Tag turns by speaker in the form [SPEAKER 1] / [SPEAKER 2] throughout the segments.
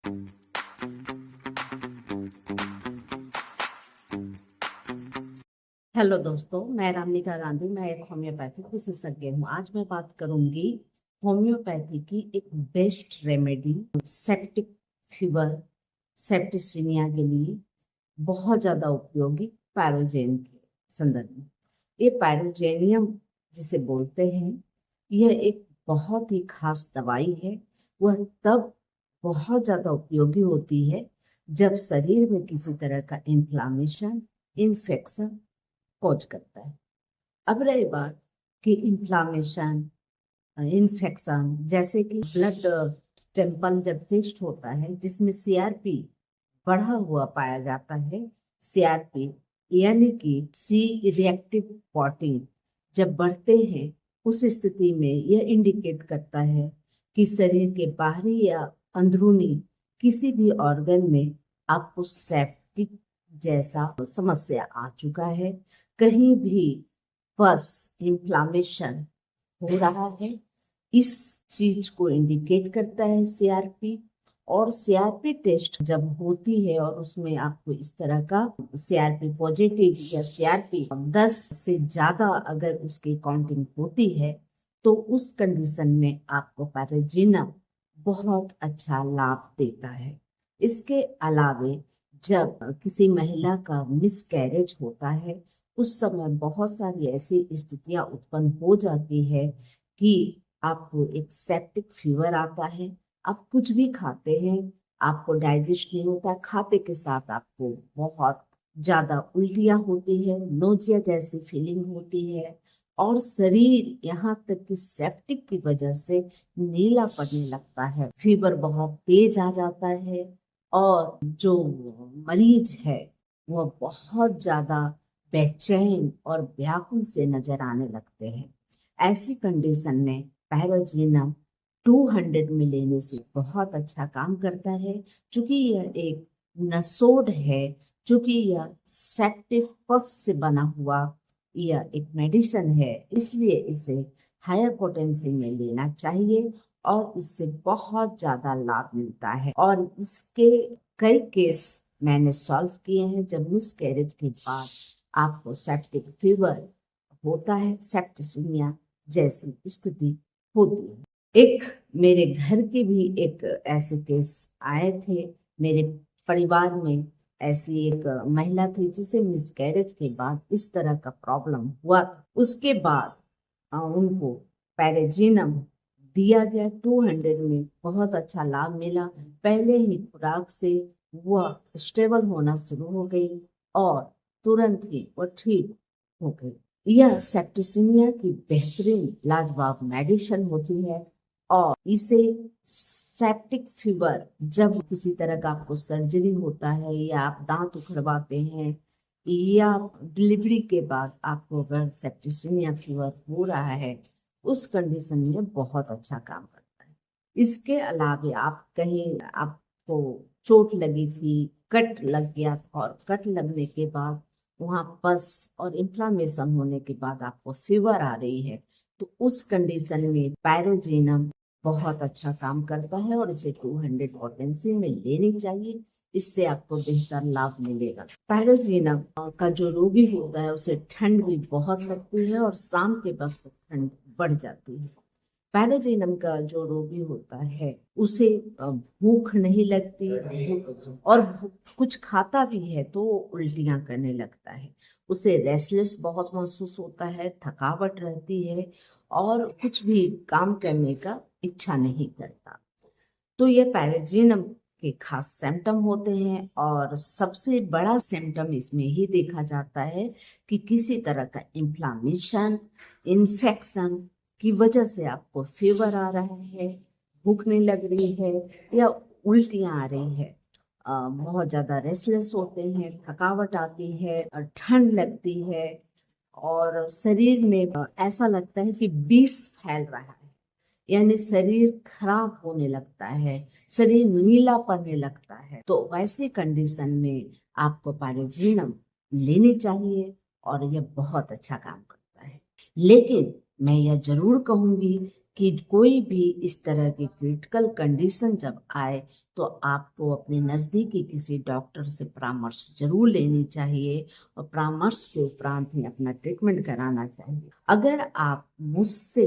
[SPEAKER 1] Hello दोस्तों, मैं रामनिका गांधी। मैं एक होम्योपैथिक विशेषज्ञ हूँ। आज मैं बात करूंगी होम्योपैथी की एक best remedy septic fever, septicaemia के लिए बहुत ज्यादा उपयोगी पैरोजेन के संदर्भ में। ये पैरोजेनियम जिसे बोलते हैं, यह एक बहुत ही खास दवाई है। वह तब बहुत ज्यादा उपयोगी होती है जब शरीर में किसी तरह का इन्फ्लामेशन, इन्फेक्शन कॉज करता है। अब रही बात कि इन्फ्लामेशन, इन्फेक्शन, जैसे कि ब्लड सैंपल जब टेस्ट होता है जिसमें सीआरपी बढ़ा हुआ पाया जाता है, सीआरपी यानी कि सी रिएक्टिव प्रोटीन जब बढ़ते हैं, उस स्थिति में यह इंडिकेट करता है कि शरीर के बाहरी या अंदरूनी किसी भी ऑर्गन में आपको सेप्टिक जैसा समस्या आ चुका है। कहीं भी बस इन्फ्लामेशन हो रहा है, इस चीज को इंडिकेट करता है सीआरपी। और सीआरपी टेस्ट जब होती है और उसमें आपको इस तरह का सीआरपी पॉजिटिव या सीआरपी 10 से ज्यादा अगर उसकी काउंटिंग होती है, तो उस कंडीशन में आपको पैराजीनम बहुत अच्छा लाभ देता है। इसके अलावे जब किसी महिला का मिसकैरेज होता है, उस समय बहुत सारी ऐसी स्थितियां उत्पन्न हो जाती है कि आपको एक सेप्टिक फीवर आता है। आप कुछ भी खाते हैं, आपको डाइजेस्ट नहीं होता, खाते के साथ आपको बहुत ज्यादा उल्टियां होती है, नोजिया जैसी फीलिंग होती है, और शरीर यहाँ तक कि सेप्टिक की वजह से नीला पड़ने लगता है, फीवर बहुत तेज आ जाता है, और जो मरीज है वह बहुत ज्यादा बेचैन और व्याकुल से नजर आने लगते हैं। ऐसी कंडीशन में पैराजीनम 200 में लेने से बहुत अच्छा काम करता है। चूंकि यह एक नसोड है, चूंकि यह सेप्टिक पस से बना हुआ यह एक मेडिसिन है, इसलिए इसे हायर पोटेंसी में लेना चाहिए और इससे बहुत ज्यादा लाभ मिलता है। और इसके कई केस मैंने सॉल्व किए हैं जब मिसकैरेज के बाद आपको सेप्टिक फीवर होता है, सेप्टिसीमिया जैसी स्थिति होती है। एक मेरे घर के भी एक ऐसे केस आए थे। मेरे परिवार में ऐसी एक महिला थी जिसे मिसकैरेज के बाद इस तरह का प्रॉब्लम हुआ था। उसके बाद उनको पैराजीनम दिया गया 200 में। बहुत अच्छा लाभ मिला। पहले ही खुराक से वह स्टेबल होना शुरू हो गई और तुरंत ही वह ठीक हो गई। यह सेप्टिसीमिया की बेहतरीन लाजवाब मेडिसिन होती है। और इसे सेप्टिक फीवर, जब किसी तरह का आपको सर्जरी होता है या आप दांत उखड़वाते हैं या डिलीवरी के बाद आपको अगर सेप्टिसीमिया फीवर हो रहा है, उस कंडीशन में बहुत अच्छा काम करता है। इसके अलावे आप कहीं आपको चोट लगी थी, कट लग गया था, और कट लगने के बाद वहां पस और इन्फ्लामेशन होने के बाद आपको फीवर आ रही है, तो उस कंडीशन में पैरोजीनम बहुत अच्छा काम करता है और इसे 200 पोटेंसी में लेनी चाहिए। इससे आपको बेहतर लाभ मिलेगा। पैरोजीनम का जो रोगी होता है उसे ठंड भी बहुत लगती है और शाम के वक्त ठंड बढ़ जाती है। पैराजीनम का जो रोगी होता है उसे भूख नहीं लगती, और कुछ खाता भी है तो उल्टियां करने लगता है। उसे रेस्टलेस बहुत महसूस होता है, थकावट रहती है और कुछ भी काम करने का इच्छा नहीं करता। तो ये पैराजीनम के खास सिम्टम होते हैं, और सबसे बड़ा सिम्टम इसमें ही देखा जाता है कि किसी तरह का इन्फ्लामेशन, इन्फेक्शन की वजह से आपको फीवर आ रहा है, भूख नहीं लग रही है या उल्टियां आ रही है, बहुत ज्यादा रेस्टलेस होते हैं, थकावट आती है और ठंड लगती है, और शरीर में ऐसा लगता है कि विष फैल रहा है, यानी शरीर खराब होने लगता है, शरीर नीला पड़ने लगता है। तो वैसी कंडीशन में आपको पैराजीनम लेनी चाहिए और यह बहुत अच्छा काम करता है। लेकिन मैं यह जरूर कहूंगी कि कोई भी इस तरह की क्रिटिकल कंडीशन जब आए तो आपको अपने नज़दीकी किसी डॉक्टर से परामर्श जरूर लेनी चाहिए और परामर्श के उपरांत ही अपना ट्रीटमेंट कराना चाहिए। अगर आप मुझसे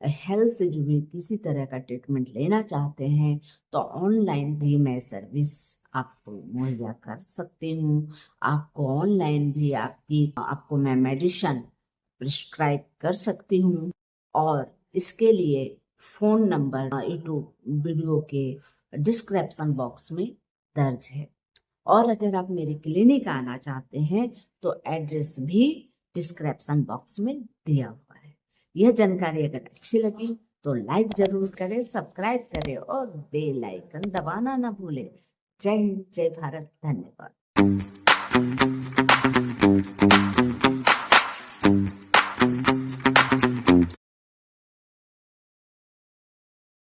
[SPEAKER 1] हेल्थ से जुड़ी किसी तरह का ट्रीटमेंट लेना चाहते हैं तो ऑनलाइन भी मैं सर्विस आपको मुहैया कर सकती हूँ। आपको ऑनलाइन भी आपको मैं मेडिसिन प्रिस्क्राइब कर सकती हूँ और इसके लिए फोन नंबर यूट्यूब वीडियो के डिस्क्रिप्शन बॉक्स में दर्ज है। और अगर आप मेरे क्लिनिक आना चाहते हैं तो एड्रेस भी डिस्क्रिप्शन बॉक्स में दिया हुआ है। यह जानकारी अगर अच्छी लगी तो लाइक जरूर करें, सब्सक्राइब करें और बेल आइकन दबाना ना भूलें। जय हिंद, जय भारत, धन्यवाद।